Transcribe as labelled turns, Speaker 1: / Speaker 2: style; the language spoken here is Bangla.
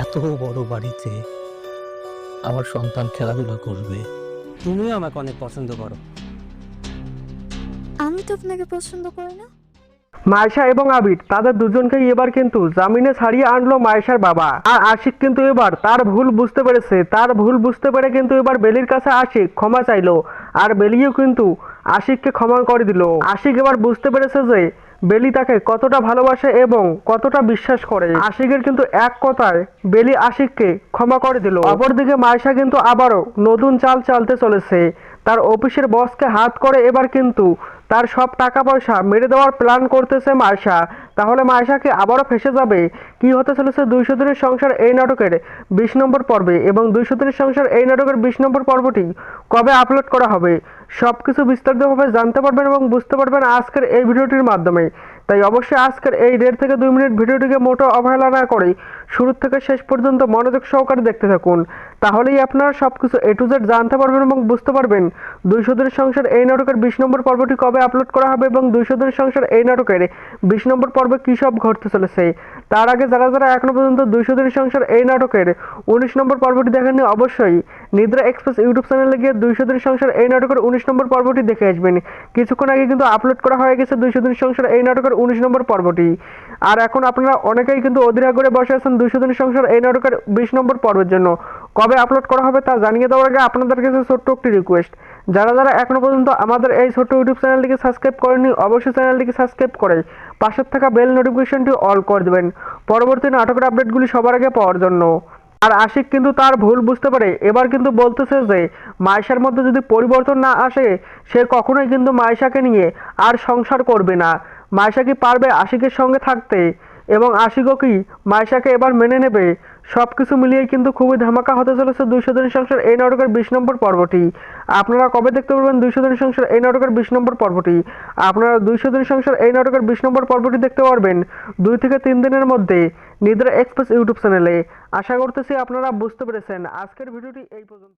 Speaker 1: এত বড় বাড়িতে আমার সন্তান খেলাধুলা করবে।
Speaker 2: তুমিও আমাকে অনেক পছন্দ করো।
Speaker 3: আমি তো আপনাকে পছন্দ করি না।
Speaker 4: মায়েশা এবং আবির তাদের দুজনকেই এবার কিন্তু জামিনে ছাড়িয়ে আনলো মায়েশার বাবা। আর আশিক কিন্তু এবার তার ভুল বুঝতে পেরেছে। তার ভুল বুঝতে পেরে কিন্তু এবার বেলির কাছে আশিক ক্ষমা চাইলো, আর বেলিও কিন্তু আশিককে ক্ষমা করে দিল। আশিক এবার বুঝতে পেরেছে যে বেলি তাকে কতটা ভালোবাসে এবং কতটা বিশ্বাস করে। আশিকের কিন্তু এক কথায় বেলি আশিককে ক্ষমা করে দিল। অপরদিকে মায়েশা কিন্তু আবারও নতুন চাল চালতে চলেছে। তার অফিসের বসকে হাত করে এবার কিন্তু তার সব টাকা পয়সা মেরে দেওয়ার প্ল্যান করতেছে মায়েশা। তাহলে মায়েশা কি আবারও ফেসে যাবে? কি হতে চলেছে 200 দিনের সংসার এই নাটকের 20 নম্বর পর্বে, এবং 200 দিনের সংসার এই নাটকের 20 নম্বর পর্বটি কবে আপলোড করা হবে সব কিছু বিস্তারিতভাবে জানতে পারবেন এবং বুঝতে পারবেন আজকের এই ভিডিওটির মাধ্যমে। তাই অবশ্যই আজকের এই 1.5 থেকে 2 মিনিট ভিডিওটিকে মোটো অবহেলা না করে শুরু থেকে শেষ পর্যন্ত মনোযোগ সহকারে দেখতে থাকুন। তাহলেই আপনারা সব কিছু A to Z জানতে পারবেন এবং বুঝতে পারবেন 200 দিনের সংসার এই নাটকের 20 নম্বর পর্বটি কবে আপলোড করা হবে এবং 200 দিনের সংসার এই নাটকের 20 নম্বর পর্বে কী সব ঘটতে চলেছে। তার আগে যারা যারা এখনো পর্যন্ত 200 দিনের সংসার এই নাটকের 19 নম্বর পর্বটি দেখেননি, অবশ্যই নিদ্রা এক্সপ্রেস ইউটিউব চ্যানেলে গিয়ে 200 দিনের সংসার এই নাটকের 19 নম্বর পর্বটি দেখে আসবেন। কিছুক্ষণ আগে কিন্তু আপলোড করা হয়ে গেছে 200 দিনের সংসার এই নাটকের 19 নম্বর পর্বটি। আর এখন আপনারা অনেকেই কিন্তু অধীর করে বসে আছেন 200 দিনের সংসার এই নাটকের 20 নম্বর পর্বের জন্য। কবে আপলোড করা হবে তা জানিয়ে দেওয়ার আগে আপনাদের কাছে ছোট্ট একটি রিকোয়েস্ট, যারা যারা এখনো পর্যন্ত আমাদের এই ছোট্ট ইউটিউব চ্যানেলটিকে সাবস্ক্রাইব করেননি, অবশ্যই চ্যানেলটিকে সাবস্ক্রাইব করে পাশের থাকা বেল নোটিফিকেশনটি অল করে দেবেন পরবর্তী নাটকের আপডেটগুলি সবার আগে পাওয়ার জন্য। আর আশিক কিন্তু তার ভুল বুঝতে পারে এবার কিন্তু বলতেছে যে মায়েশার মধ্যে যদি পরিবর্তন না আসে সে কখনোই কিন্তু মায়েশাকে নিয়ে আর সংসার করবে না। মায়েশা কি পারবে আশিকের সঙ্গে থাকতে, এবং আশিকও কি মায়েশাকে এবার মেনে নেবে? সব কিছু মিলিয়ে কিন্তু খুবই ধামাকা হতে চলেছে 200 দিনের সংসার এই নাটকের 20 নম্বর পর্বটি। আপনারা কবে দেখতে পারবেন 200 দিনের সংসার এই নাটকের 20 নম্বর পর্বটি? আপনারা 200 দিনের সংসার এই নাটকের 20 নম্বর পর্বটি দেখতে পারবেন 2 থেকে 3 দিনের মধ্যে নিদ্রা এক্সপ্রেস ইউটিউব চ্যানেলে। আশা করতেছি আপনারা বুঝতে পেরেছেন। আজকের ভিডিওটি এই পর্যন্ত।